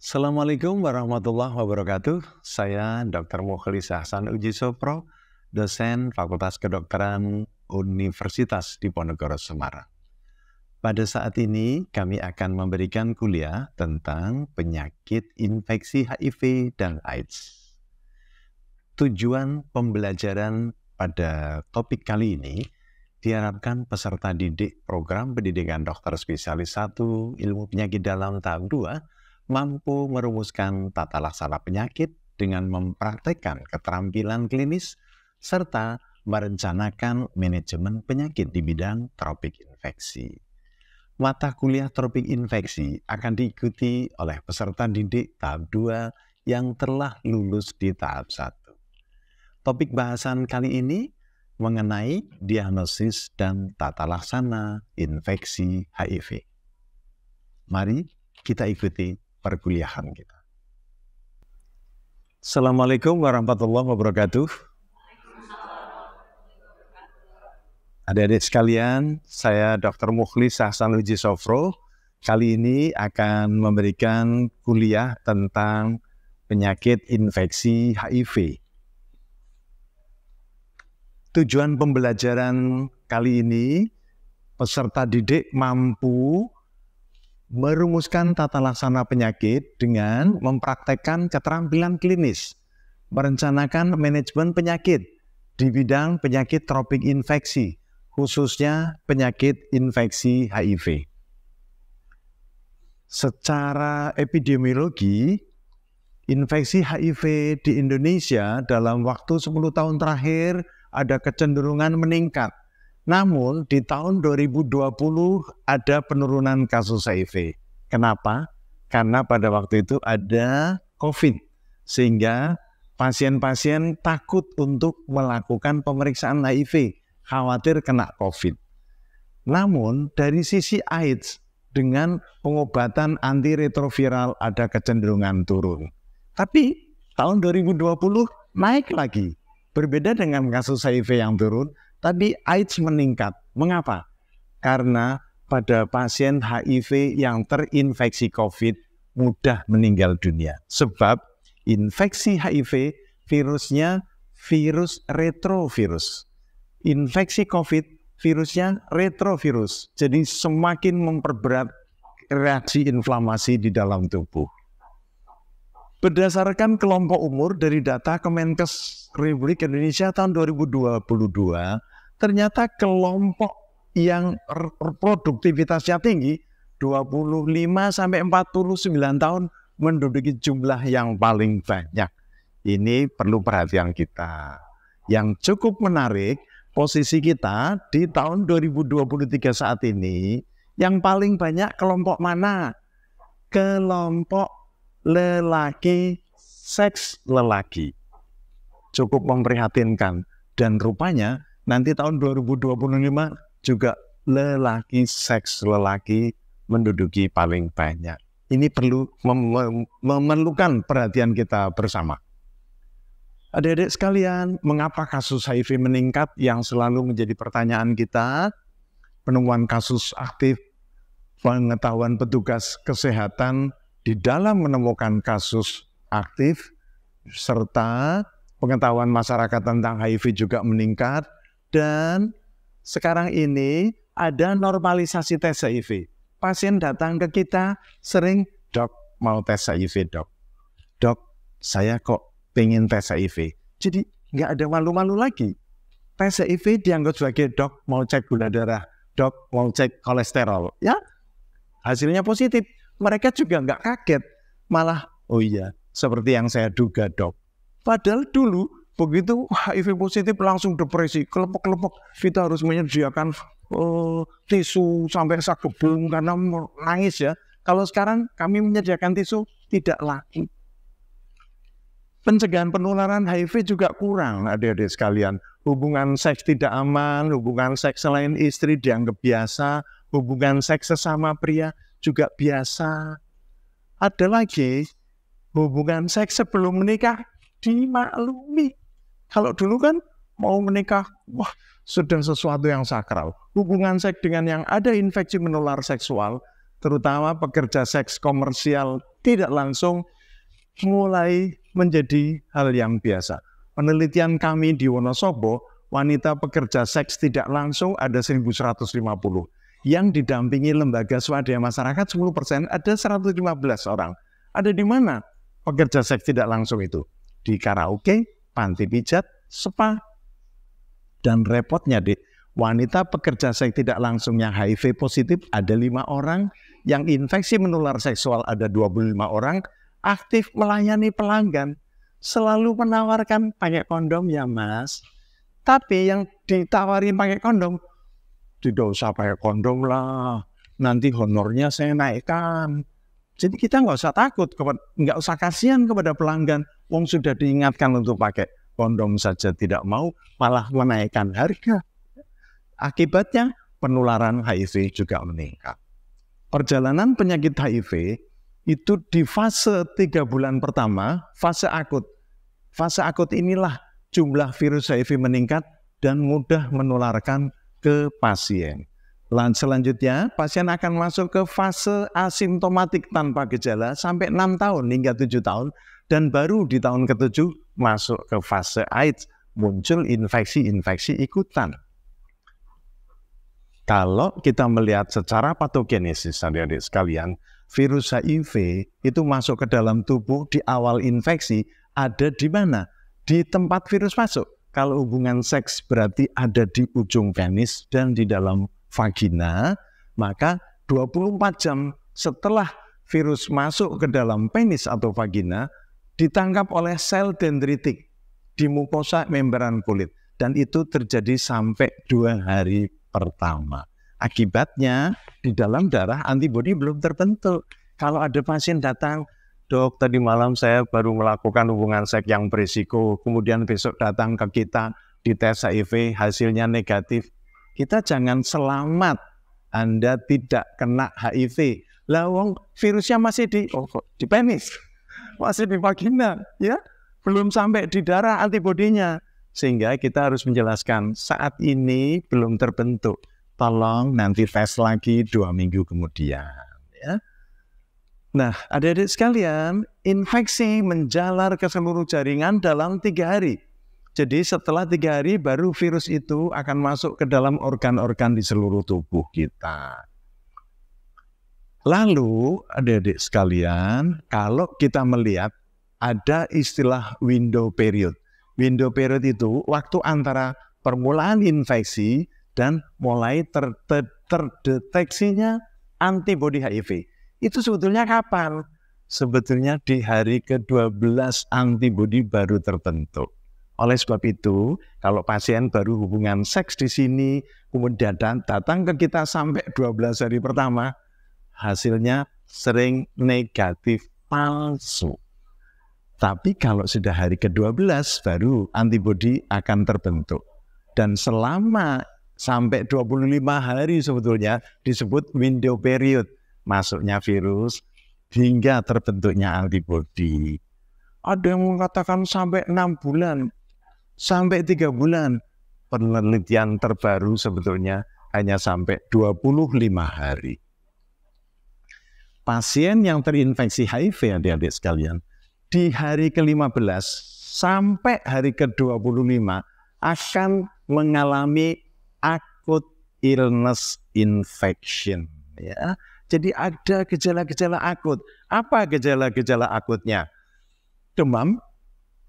Assalamualaikum warahmatullahi wabarakatuh. Saya Dr. Mukhlis Hasan Ujisopro, dosen Fakultas Kedokteran Universitas Diponegoro Semarang. Pada saat ini kami akan memberikan kuliah tentang penyakit infeksi HIV dan AIDS. Tujuan pembelajaran pada topik kali ini diharapkan peserta didik program pendidikan dokter spesialis 1 ilmu penyakit dalam tahap 2 mampu merumuskan tata laksana penyakit dengan mempraktekkan keterampilan klinis serta merencanakan manajemen penyakit di bidang tropik infeksi. Mata kuliah tropik infeksi akan diikuti oleh peserta didik tahap 2 yang telah lulus di tahap 1. Topik bahasan kali ini mengenai diagnosis dan tata laksana infeksi HIV. Mari kita ikuti perkuliahan kita. Assalamualaikum warahmatullahi wabarakatuh. Adik-adik sekalian, saya Dr. Mukhlis Hasan Ujisopro. Kali ini akan memberikan kuliah tentang penyakit infeksi HIV. Tujuan pembelajaran kali ini, peserta didik mampu merumuskan tata laksana penyakit dengan mempraktekkan keterampilan klinis, merencanakan manajemen penyakit di bidang penyakit tropik infeksi, khususnya penyakit infeksi HIV. Secara epidemiologi, infeksi HIV di Indonesia dalam waktu 10 tahun terakhir ada kecenderungan meningkat. Namun di tahun 2020 ada penurunan kasus HIV. Kenapa? Karena pada waktu itu ada COVID. Sehingga pasien-pasien takut untuk melakukan pemeriksaan HIV. Khawatir kena COVID. Namun dari sisi AIDS dengan pengobatan antiretroviral ada kecenderungan turun. Tapi tahun 2020 naik lagi. Berbeda dengan kasus HIV yang turun, tapi AIDS meningkat. Mengapa? Karena pada pasien HIV yang terinfeksi COVID mudah meninggal dunia. Sebab infeksi HIV virusnya virus retrovirus. Infeksi COVID virusnya retrovirus. Jadi semakin memperberat reaksi inflamasi di dalam tubuh. Berdasarkan kelompok umur dari data Kemenkes Republik Indonesia tahun 2022, ternyata kelompok yang produktivitasnya tinggi 25-49 tahun menduduki jumlah yang paling banyak. Ini perlu perhatian kita. Yang cukup menarik, posisi kita di tahun 2023 saat ini, yang paling banyak kelompok mana? Kelompok lelaki, seks lelaki. Cukup memprihatinkan. Dan rupanya nanti tahun 2025 juga lelaki, seks lelaki menduduki paling banyak. Ini perlu memerlukan perhatian kita bersama. Adik-adik sekalian, mengapa kasus HIV meningkat yang selalu menjadi pertanyaan kita? Penemuan kasus aktif, pengetahuan petugas kesehatan di dalam menemukan kasus aktif, serta pengetahuan masyarakat tentang HIV juga meningkat, dan sekarang ini ada normalisasi tes HIV. Pasien datang ke kita sering, "Dok, mau tes HIV, dok. Dok, saya kok pengen tes HIV." Jadi nggak ada malu-malu lagi. Tes HIV dianggap sebagai, "Dok, mau cek gula darah. Dok, mau cek kolesterol." Ya, hasilnya positif. Mereka juga nggak kaget, malah, "Oh iya, seperti yang saya duga, dok." Padahal dulu, begitu HIV positif langsung depresi, kelepek-kelepek. Kita harus menyediakan tisu sampai sagebung karena nangis ya. Kalau sekarang kami menyediakan tisu, tidak lagi. Pencegahan penularan HIV juga kurang, adik-adik sekalian. Hubungan seks tidak aman, hubungan seks selain istri dianggap biasa, hubungan seks sesama pria juga biasa. Ada lagi, hubungan seks sebelum menikah dimaklumi. Kalau dulu kan mau menikah, wah sudah sesuatu yang sakral. Hubungan seks dengan yang ada infeksi menular seksual, terutama pekerja seks komersial tidak langsung mulai menjadi hal yang biasa. Penelitian kami di Wonosobo, wanita pekerja seks tidak langsung ada 1.150. Yang didampingi lembaga swadaya masyarakat 10%, ada 115 orang. Ada di mana pekerja seks tidak langsung itu? Di karaoke, panti pijat, spa. Dan repotnya, Dik, wanita pekerja seks tidak langsung yang HIV positif ada 5 orang, yang infeksi menular seksual ada 25 orang, aktif melayani pelanggan, selalu menawarkan pakai kondom ya Mas. Tapi yang ditawari pakai kondom, tidak usah pakai kondom lah, nanti honornya saya naikkan. Jadi kita nggak usah takut, nggak usah kasihan kepada pelanggan. Wong sudah diingatkan untuk pakai kondom saja tidak mau, malah menaikkan harga. Akibatnya penularan HIV juga meningkat. Perjalanan penyakit HIV itu di fase 3 bulan pertama, fase akut. Fase akut inilah jumlah virus HIV meningkat dan mudah menularkan ke pasien. Selanjutnya, pasien akan masuk ke fase asimptomatik tanpa gejala sampai 6 tahun hingga 7 tahun, dan baru di tahun ke-7 masuk ke fase AIDS, muncul infeksi-infeksi ikutan. Kalau kita melihat secara patogenesis, adik-adik sekalian, virus HIV itu masuk ke dalam tubuh di awal infeksi, ada di mana? Di tempat virus masuk. Kalau hubungan seks berarti ada di ujung penis dan di dalam vagina, maka 24 jam setelah virus masuk ke dalam penis atau vagina, ditangkap oleh sel dendritik di mukosa membran kulit. Dan itu terjadi sampai 2 hari pertama. Akibatnya di dalam darah antibodi belum terbentuk. Kalau ada pasien datang, Dok, tadi malam saya baru melakukan hubungan seks yang berisiko, kemudian besok datang ke kita, dites HIV, hasilnya negatif. Kita jangan selamat, Anda tidak kena HIV. Lah wong virusnya masih di penis, masih di vagina, ya, belum sampai di darah antibodinya. Sehingga kita harus menjelaskan, saat ini belum terbentuk. Tolong nanti tes lagi 2 minggu kemudian, ya. Nah, adik-adik sekalian, infeksi menjalar ke seluruh jaringan dalam 3 hari. Jadi setelah 3 hari baru virus itu akan masuk ke dalam organ-organ di seluruh tubuh kita. Lalu, adik-adik sekalian, kalau kita melihat ada istilah window period. Window period itu waktu antara permulaan infeksi dan mulai terdeteksinya antibodi HIV. Itu sebetulnya kapan? Sebetulnya di hari ke-12 antibodi baru terbentuk. Oleh sebab itu, kalau pasien baru hubungan seks di sini, kemudian datang ke kita sampai 12 hari pertama, hasilnya sering negatif palsu. Tapi kalau sudah hari ke-12, baru antibodi akan terbentuk. Dan selama sampai 25 hari sebetulnya disebut window period. Masuknya virus hingga terbentuknya antibodi. Ada yang mengatakan sampai 6 bulan, sampai 3 bulan. Penelitian terbaru sebetulnya hanya sampai 25 hari. Pasien yang terinfeksi HIV, adik-adik sekalian, di hari ke-15 sampai hari ke-25 akan mengalami acute illness infection, ya. Jadi ada gejala-gejala akut. Apa gejala-gejala akutnya? Demam,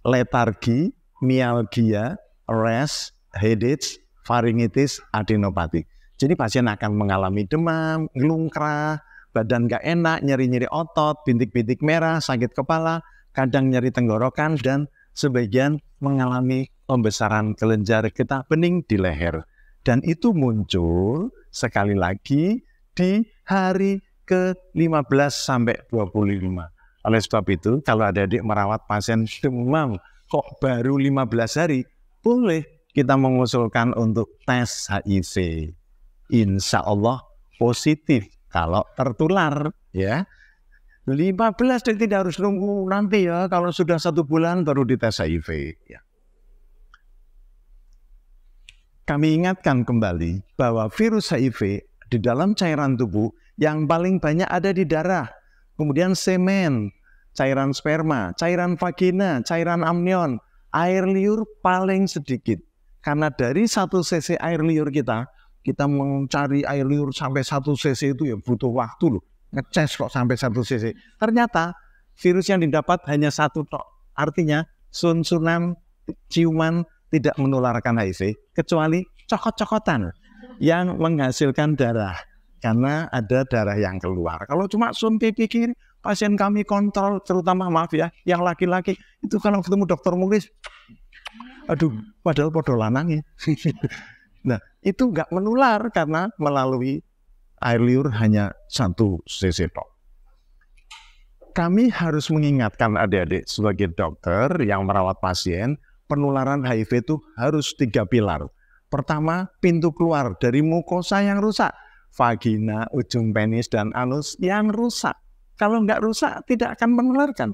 letargi, mialgia, rash, headache, pharyngitis, adenopati. Jadi pasien akan mengalami demam, ngelungkrah, badan gak enak, nyeri-nyeri otot, bintik-bintik merah, sakit kepala, kadang nyeri tenggorokan, dan sebagian mengalami pembesaran kelenjar getah bening di leher. Dan itu muncul sekali lagi di hari ke-15 sampai 25. Oleh sebab itu, kalau adik-adik merawat pasien demam kok baru 15 hari, boleh kita mengusulkan untuk tes HIV. Insya Allah positif kalau tertular, ya. 15 dan tidak harus nunggu nanti ya, kalau sudah 1 bulan baru dites HIV. Ya. Kami ingatkan kembali bahwa virus HIV di dalam cairan tubuh yang paling banyak ada di darah. kemudian semen, cairan sperma, cairan vagina, cairan amnion, air liur paling sedikit. Karena dari 1 cc air liur kita mencari air liur sampai 1 cc itu ya butuh waktu loh. Ngecas kok sampai 1 cc. Ternyata virus yang didapat hanya 1 tok. Artinya sun-sunan, ciuman tidak menularkan HIV, kecuali cokot-cokotan yang menghasilkan darah. Karena ada darah yang keluar. Kalau cuma sun pipi kiri, pasien kami kontrol, terutama maaf ya, yang laki-laki, itu kalau ketemu dokter Mulis, aduh, padahal podo lanang ya. Nah, itu nggak menular karena melalui air liur hanya 1 cc tok. Kami harus mengingatkan adik-adik sebagai dokter yang merawat pasien, penularan HIV itu harus 3 pilar. Pertama, pintu keluar dari mukosa yang rusak, vagina, ujung penis, dan anus yang rusak. Kalau nggak rusak, tidak akan menularkan.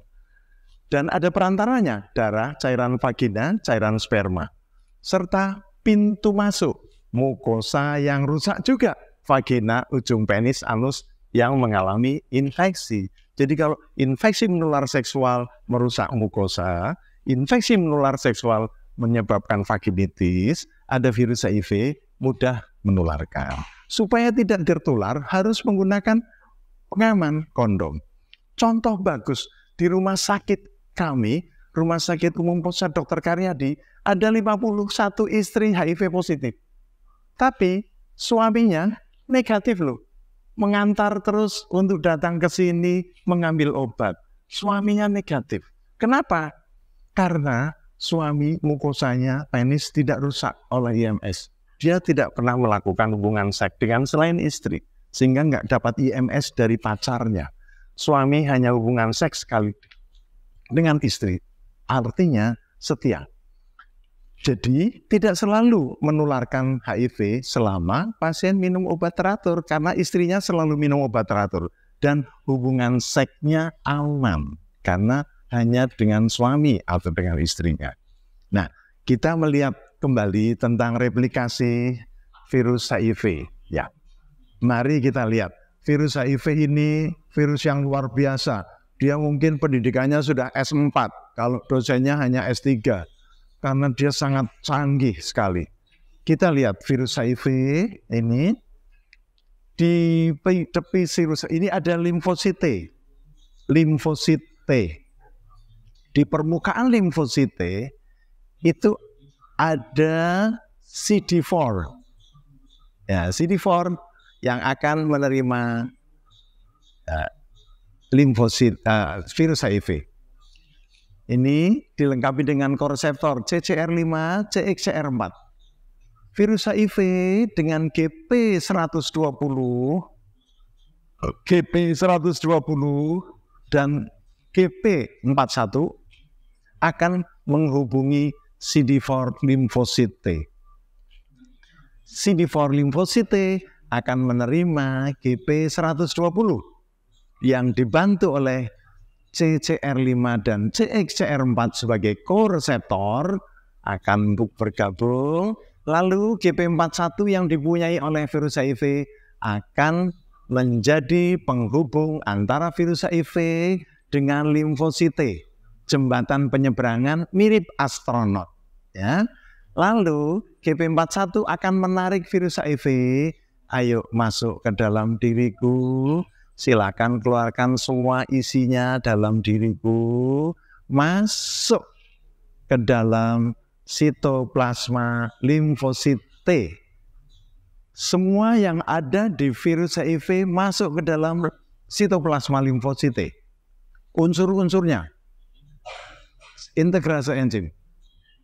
Dan ada perantaranya, darah, cairan vagina, cairan sperma. Serta pintu masuk, mukosa yang rusak juga, vagina, ujung penis, anus yang mengalami infeksi. Jadi kalau infeksi menular seksual merusak mukosa, infeksi menular seksual menyebabkan vaginitis, ada virus HIV, mudah menularkan. Supaya tidak tertular, harus menggunakan pengaman kondom. Contoh bagus, di rumah sakit kami, Rumah Sakit Umum Pusat Dr. Karyadi, ada 51 istri HIV positif. Tapi suaminya negatif loh. Mengantar terus untuk datang ke sini mengambil obat. Suaminya negatif. Kenapa? Karena suami mukosanya penis tidak rusak oleh IMS. Dia tidak pernah melakukan hubungan seks dengan selain istri. Sehingga nggak dapat IMS dari pacarnya. Suami hanya hubungan seks sekali dengan istri. Artinya setia. Jadi tidak selalu menularkan HIV selama pasien minum obat teratur. Karena istrinya selalu minum obat teratur. Dan hubungan seksnya aman. Karena hanya dengan suami atau dengan istrinya. Nah, kita melihat kembali tentang replikasi virus HIV. Ya, mari kita lihat. Virus HIV ini virus yang luar biasa. Dia mungkin pendidikannya sudah S4, kalau dosennya hanya S3. Karena dia sangat canggih sekali. Kita lihat virus HIV ini, di tepi virus ini ada limfosit T. Limfosit T. Di permukaan limfosit T, itu ada CD4. Ya, CD4 yang akan menerima limfosit virus HIV. Ini dilengkapi dengan koreseptor CCR5, CXCR4. Virus HIV dengan GP120, dan GP41 akan menghubungi CD4 limfosit T. CD4 limfosit T akan menerima GP120 yang dibantu oleh CCR5 dan CXCR4 sebagai koreseptor akan bergabung. Lalu GP41 yang dipunyai oleh virus HIV akan menjadi penghubung antara virus HIV dengan limfosit T. Jembatan penyeberangan mirip astronot. Ya. Lalu GP41 akan menarik virus HIV. Ayo masuk ke dalam diriku. Silakan keluarkan semua isinya dalam diriku. Masuk ke dalam sitoplasma limfosit T. Semua yang ada di virus HIV masuk ke dalam sitoplasma limfosit T. Unsur-unsurnya, integrase enzim,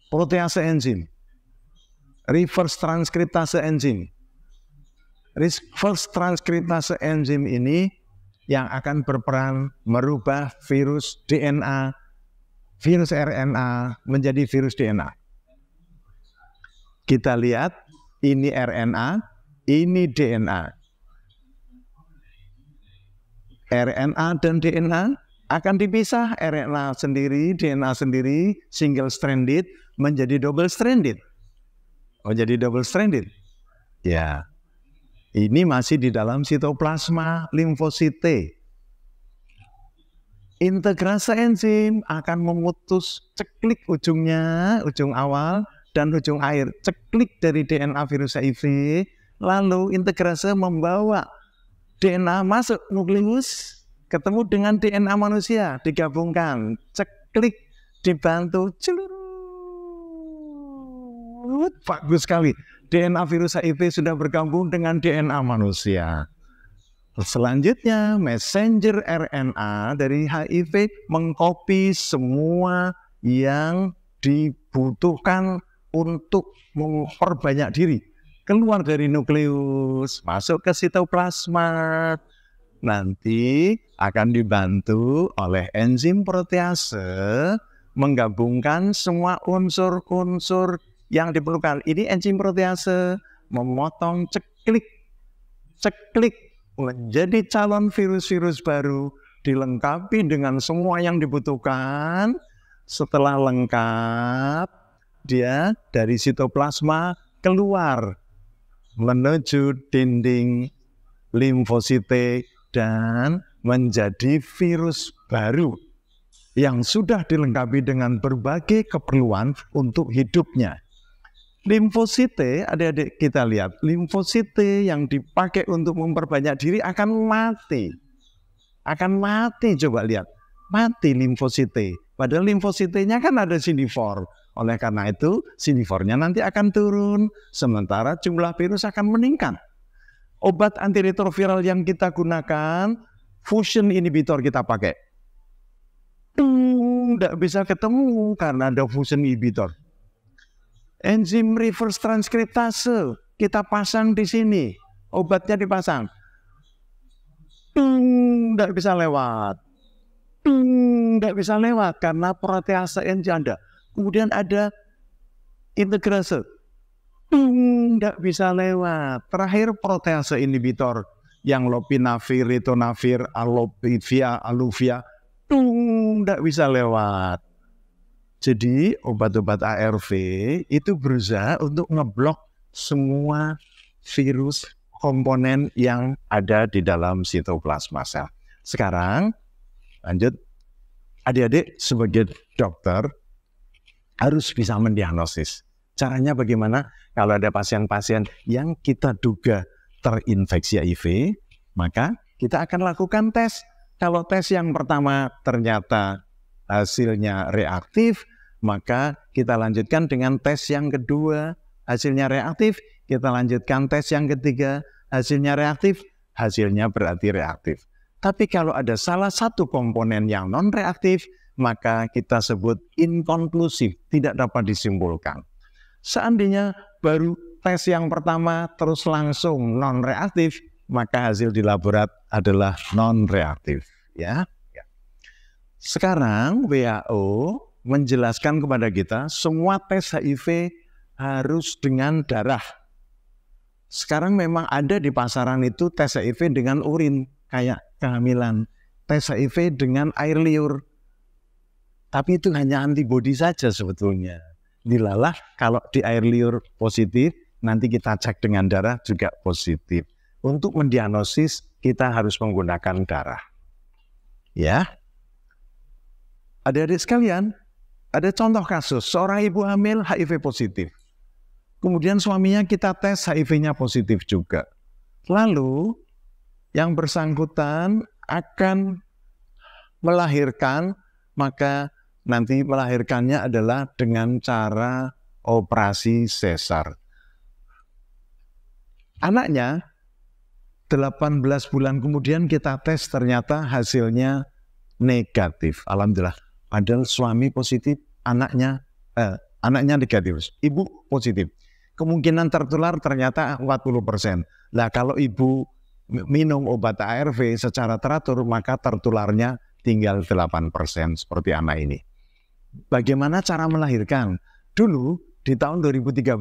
protease enzim, reverse transkriptase enzim. Reverse transkriptase enzim ini yang akan berperan merubah virus DNA, virus RNA menjadi virus DNA. Kita lihat, ini RNA, ini DNA. RNA dan DNA akan dipisah, RNA sendiri, DNA sendiri, single stranded menjadi double stranded. Oh, jadi double stranded. Ya. Ini masih di dalam sitoplasma limfosit T. Integrase enzim akan memutus ceklik ujungnya, ujung awal dan ujung akhir. Ceklik dari DNA virus HIV, lalu integrase membawa DNA masuk nukleus, ketemu dengan DNA manusia, digabungkan. Ceklik, dibantu, celurut, bagus sekali. DNA virus HIV sudah bergabung dengan DNA manusia. Selanjutnya, messenger RNA dari HIV mengcopy semua yang dibutuhkan untuk memperbanyak diri. Keluar dari nukleus, masuk ke sitoplasma. Nanti akan dibantu oleh enzim protease menggabungkan semua unsur-unsur yang diperlukan. Ini enzim protease memotong ceklik menjadi calon virus-virus baru, dilengkapi dengan semua yang dibutuhkan. Setelah lengkap, dia dari sitoplasma keluar menuju dinding limfosite dan menjadi virus baru yang sudah dilengkapi dengan berbagai keperluan untuk hidupnya. Limfosite, adik-adik kita lihat, limfosite yang dipakai untuk memperbanyak diri akan mati. Akan mati, coba lihat. Mati limfosite. Padahal limfositenya kan ada CD4. Oleh karena itu, CD4-nya nanti akan turun. Sementara jumlah virus akan meningkat. Obat antiretroviral yang kita gunakan, fusion inhibitor kita pakai. Tidak bisa ketemu karena ada fusion inhibitor. Enzim reverse transkriptase kita pasang di sini, obatnya dipasang, tidak bisa lewat, tidak bisa lewat karena protease enzim ada. Kemudian ada integrase, tidak bisa lewat. Terakhir protease inhibitor yang lopinavir, ritonavir, aluvia, tidak bisa lewat. Jadi obat-obat ARV itu berusaha untuk ngeblok semua virus komponen yang ada di dalam sitoplasma sel. Sekarang lanjut, adik-adik sebagai dokter harus bisa mendiagnosis. Caranya bagaimana? Kalau ada pasien-pasien yang kita duga terinfeksi HIV, maka kita akan lakukan tes. Kalau tes yang pertama ternyata hasilnya reaktif, maka kita lanjutkan dengan tes yang kedua, hasilnya reaktif, kita lanjutkan tes yang ketiga, hasilnya reaktif, hasilnya berarti reaktif. Tapi kalau ada salah satu komponen yang non-reaktif, maka kita sebut inkonklusif, tidak dapat disimpulkan. Seandainya baru tes yang pertama terus langsung non-reaktif, maka hasil di laborat adalah non-reaktif. Ya. Sekarang WHO menjelaskan kepada kita semua tes HIV harus dengan darah. Sekarang memang ada di pasaran itu tes HIV dengan urin, kayak kehamilan. Tes HIV dengan air liur. Tapi itu hanya antibodi saja sebetulnya. Dilalah kalau di air liur positif, nanti kita cek dengan darah juga positif. Untuk mendiagnosis kita harus menggunakan darah. Ya. Adik-adik sekalian, ada contoh kasus seorang ibu hamil HIV positif. Kemudian suaminya kita tes HIV-nya positif juga. Lalu yang bersangkutan akan melahirkan, maka nanti melahirkannya adalah dengan cara operasi sesar. Anaknya 18 bulan kemudian kita tes ternyata hasilnya negatif. Alhamdulillah. Padahal suami positif, anaknya negatif, ibu positif. Kemungkinan tertular ternyata 40%. Nah kalau ibu minum obat ARV secara teratur, maka tertularnya tinggal 8% seperti anak ini. Bagaimana cara melahirkan? Dulu di tahun 2013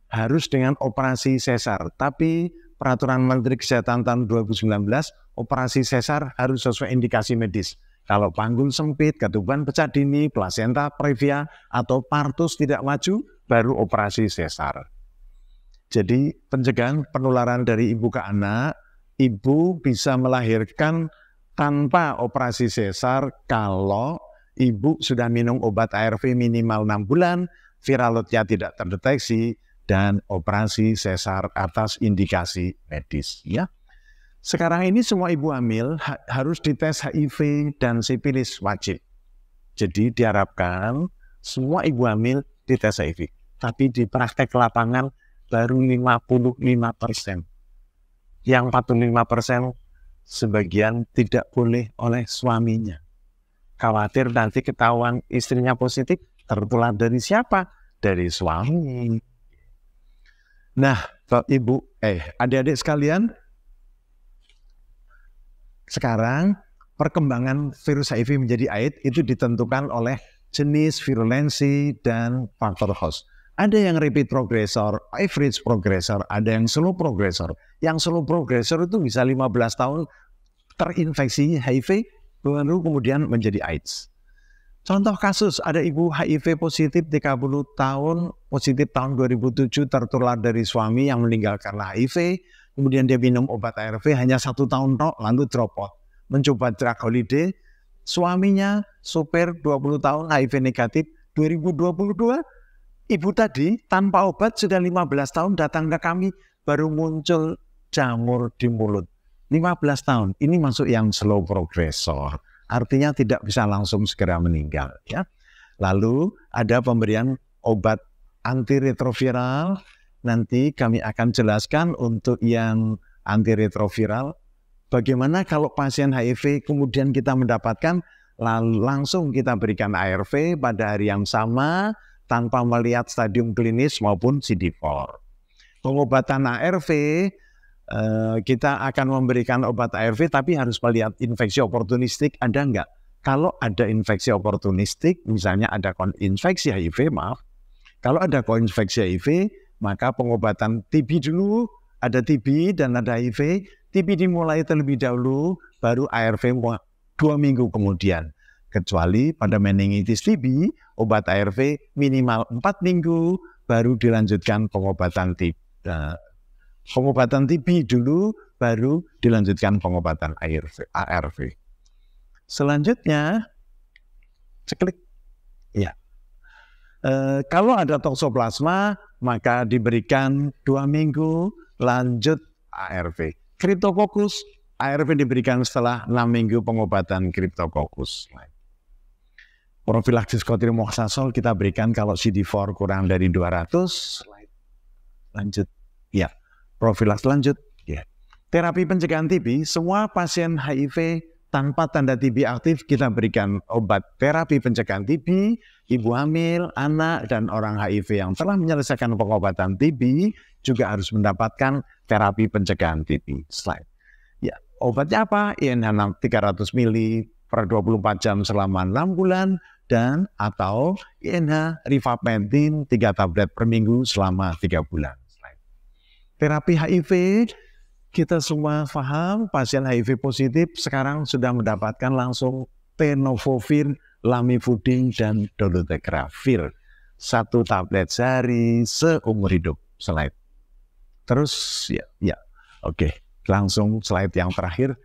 harus dengan operasi sesar, tapi Peraturan Menteri Kesehatan tahun 2019, operasi sesar harus sesuai indikasi medis. Kalau panggul sempit, ketuban pecah dini, plasenta previa, atau partus tidak maju, baru operasi sesar. Jadi pencegahan penularan dari ibu ke anak, ibu bisa melahirkan tanpa operasi sesar kalau ibu sudah minum obat ARV minimal 6 bulan, viral loadnya tidak terdeteksi, dan operasi sesar atas indikasi medis. Ya. Sekarang ini semua ibu hamil harus dites HIV dan sifilis wajib. Jadi diharapkan semua ibu hamil dites HIV. Tapi di praktek lapangan baru 55%. Yang 45% sebagian tidak boleh oleh suaminya. Khawatir nanti ketahuan istrinya positif, tertular dari siapa? Dari suami. Nah, ibu, adik-adik sekalian, sekarang perkembangan virus HIV menjadi AIDS itu ditentukan oleh jenis virulensi dan faktor host. Ada yang repeat progressor, average progressor, ada yang slow progressor. Yang slow progressor itu bisa 15 tahun terinfeksi HIV, baru kemudian menjadi AIDS. Contoh kasus, ada ibu HIV positif 30 tahun, positif tahun 2007 tertular dari suami yang meninggal karena HIV, kemudian dia minum obat ARV hanya 1 tahun tok, lalu drop out. Mencoba drug holiday, suaminya supir 20 tahun HIV negatif, 2022, ibu tadi tanpa obat sudah 15 tahun datang ke kami, baru muncul jamur di mulut. 15 tahun, ini masuk yang slow progressor. Artinya tidak bisa langsung segera meninggal. Ya. Lalu ada pemberian obat antiretroviral. Nanti kami akan jelaskan untuk yang antiretroviral. Bagaimana kalau pasien HIV kemudian kita mendapatkan, lalu langsung kita berikan ARV pada hari yang sama tanpa melihat stadium klinis maupun CD4. Pengobatan ARV, kita akan memberikan obat ARV tapi harus melihat infeksi oportunistik ada enggak. Kalau ada infeksi oportunistik, misalnya ada koinfeksi HIV, kalau ada koinfeksi HIV, maka pengobatan TB dulu, ada TB dan ada HIV, TB dimulai terlebih dahulu, baru ARV 2 minggu kemudian. Kecuali pada meningitis TB, obat ARV minimal 4 minggu, baru dilanjutkan pengobatan TB. Pengobatan TB dulu, baru dilanjutkan pengobatan ARV. Selanjutnya, ceklik. Ya. Kalau ada toksoplasma, maka diberikan 2 minggu, lanjut ARV. Cryptococcus, ARV diberikan setelah 6 minggu pengobatan Cryptococcus. Profilaksis cotrimoxazole kita berikan kalau CD4 kurang dari 200. Lanjut. Ya. Profilaksis lanjut. Ya. Terapi pencegahan TB, semua pasien HIV tanpa tanda TB aktif kita berikan obat terapi pencegahan TB, ibu hamil, anak, dan orang HIV yang telah menyelesaikan pengobatan TB juga harus mendapatkan terapi pencegahan TB. Slide. Ya, obatnya apa? INH 300 ml per 24 jam selama 6 bulan dan atau INH rifampicin 3 tablet per minggu selama 3 bulan. Terapi HIV, kita semua paham pasien HIV positif sekarang sudah mendapatkan langsung tenofovir, lamivudin, dan dolutegravir. 1 tablet sehari seumur hidup. Slide. Terus, ya. Oke. Langsung slide yang terakhir.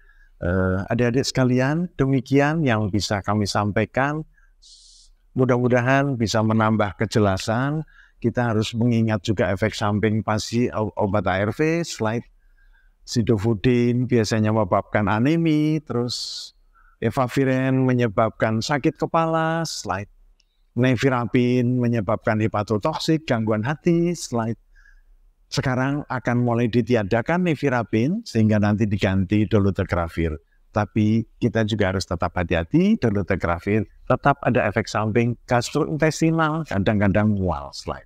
Adik-adik sekalian, demikian yang bisa kami sampaikan. Mudah-mudahan bisa menambah kejelasan. Kita harus mengingat juga efek samping pasti obat ARV, slide. Sidofudin biasanya menyebabkan anemi, terus efavirenz menyebabkan sakit kepala, slide. Nevirapin menyebabkan hepatotoksik, gangguan hati, slide. Sekarang akan mulai ditiadakan nevirapin sehingga nanti diganti dolutegravir. Tapi kita juga harus tetap hati-hati, dolutegravir tetap ada efek samping gastrointestinal, kadang-kadang mual, slide.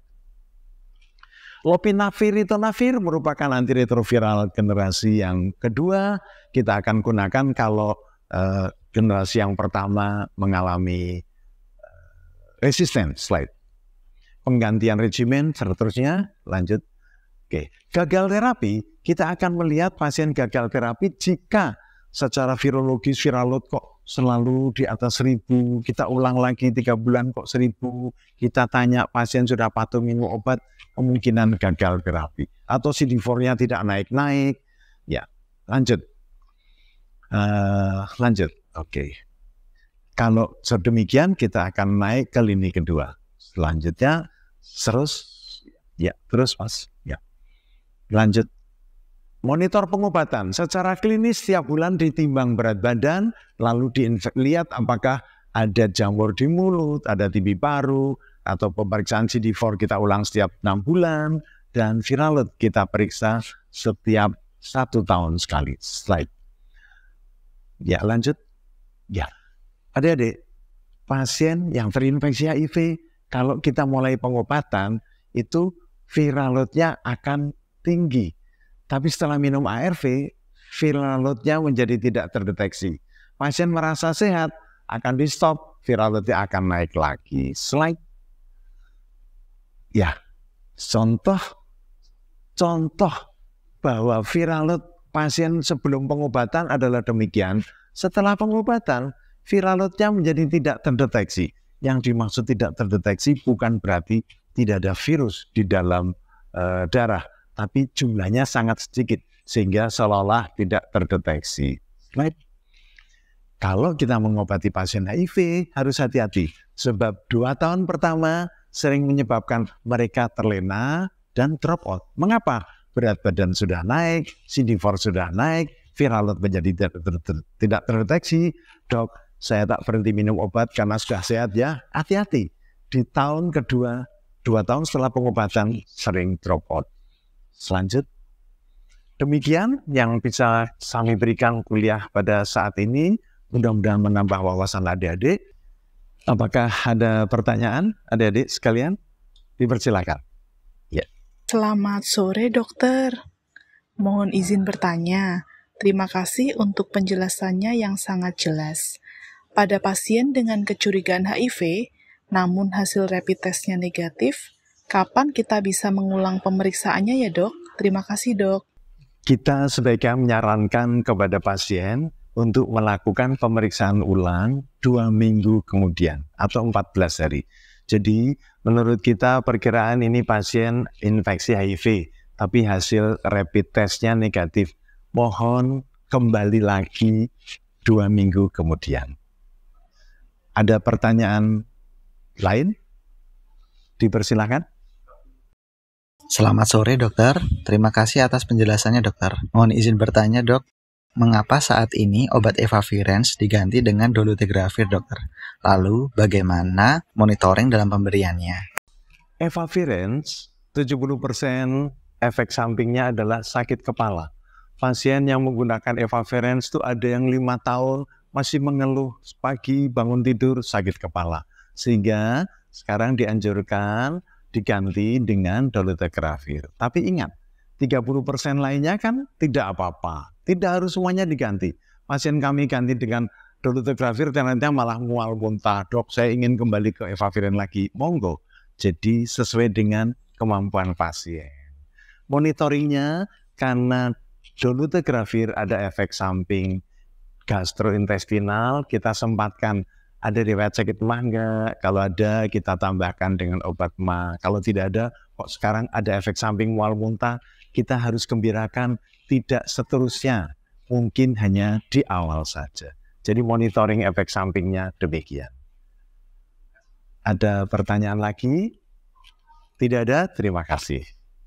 Lopinavir, ritonavir merupakan antiretroviral generasi yang kedua. Kita akan gunakan kalau generasi yang pertama mengalami resisten. Slide. Penggantian regimen, seterusnya. Lanjut. Oke. Gagal terapi, kita akan melihat pasien gagal terapi jika secara virologis viral load kok selalu di atas 1000, kita ulang lagi 3 bulan kok 1000, kita tanya pasien sudah patuh minum obat, kemungkinan gagal terapi. Atau CD4-nya tidak naik-naik. Ya, lanjut. Lanjut. Oke. Kalau sedemikian kita akan naik ke lini kedua. Selanjutnya terus Mas. Ya. Lanjut. Monitor pengobatan secara klinis setiap bulan ditimbang berat badan, lalu dilihat apakah ada jamur di mulut, ada TB paru, atau pemeriksaan CD4 kita ulang setiap 6 bulan, dan viral load kita periksa setiap 1 tahun sekali. Slide. Ya, lanjut. Ya, adik-adik, pasien yang terinfeksi HIV, kalau kita mulai pengobatan, itu viral load-nya akan tinggi. Tapi setelah minum ARV, viral load-nya menjadi tidak terdeteksi. Pasien merasa sehat, akan di stop, viral load-nya akan naik lagi. Slide. Ya, contoh bahwa viral load pasien sebelum pengobatan adalah demikian. Setelah pengobatan, viral load-nya menjadi tidak terdeteksi. Yang dimaksud tidak terdeteksi bukan berarti tidak ada virus di dalam darah, tapi jumlahnya sangat sedikit, sehingga seolah-olah tidak terdeteksi. Right? Kalau kita mengobati pasien HIV, harus hati-hati, sebab 2 tahun pertama sering menyebabkan mereka terlena dan drop out. Mengapa? Berat badan sudah naik, CD4 sudah naik, viral load menjadi tidak terdeteksi. Dok, saya tak berhenti minum obat karena sudah sehat ya. Hati-hati, di tahun kedua, 2 tahun setelah pengobatan sering drop out. Selanjut, demikian yang bisa kami berikan kuliah pada saat ini. Mudah-mudahan menambah wawasan adik-adik. Apakah ada pertanyaan adik-adik sekalian? Dipersilakan. Ya. Selamat sore dokter. Mohon izin bertanya. Terima kasih untuk penjelasannya yang sangat jelas. Pada pasien dengan kecurigaan HIV, namun hasil rapid testnya negatif, kapan kita bisa mengulang pemeriksaannya ya dok? Terima kasih dok. Kita sebaiknya menyarankan kepada pasien untuk melakukan pemeriksaan ulang 2 minggu kemudian atau 14 hari. Jadi menurut kita perkiraan ini pasien infeksi HIV, tapi hasil rapid testnya negatif. Mohon kembali lagi 2 minggu kemudian. Ada pertanyaan lain? Dipersilakan. Selamat sore dokter, terima kasih atas penjelasannya dokter. Mohon izin bertanya dok, mengapa saat ini obat efavirenz diganti dengan dolutegravir dokter? Lalu bagaimana monitoring dalam pemberiannya? Efavirenz 70% efek sampingnya adalah sakit kepala. Pasien yang menggunakan efavirenz itu ada yang 5 tahun masih mengeluh pagi bangun tidur sakit kepala. Sehingga sekarang dianjurkan diganti dengan dolutegravir. Tapi ingat, 30% lainnya kan tidak apa-apa. Tidak harus semuanya diganti. Pasien kami ganti dengan dolutegravir ternyata malah mual muntah. Dok, saya ingin kembali ke efavirenz lagi. Monggo. Jadi sesuai dengan kemampuan pasien. Monitoringnya karena dolutegravir ada efek samping gastrointestinal, kita sempatkan ada riwayat sakit mah enggak? Kalau ada, kita tambahkan dengan obat mah. Kalau tidak ada, kok sekarang ada efek samping mual muntah, kita harus gembirakan, tidak seterusnya. Mungkin hanya di awal saja. Jadi monitoring efek sampingnya demikian. Ada pertanyaan lagi? Tidak ada? Terima kasih.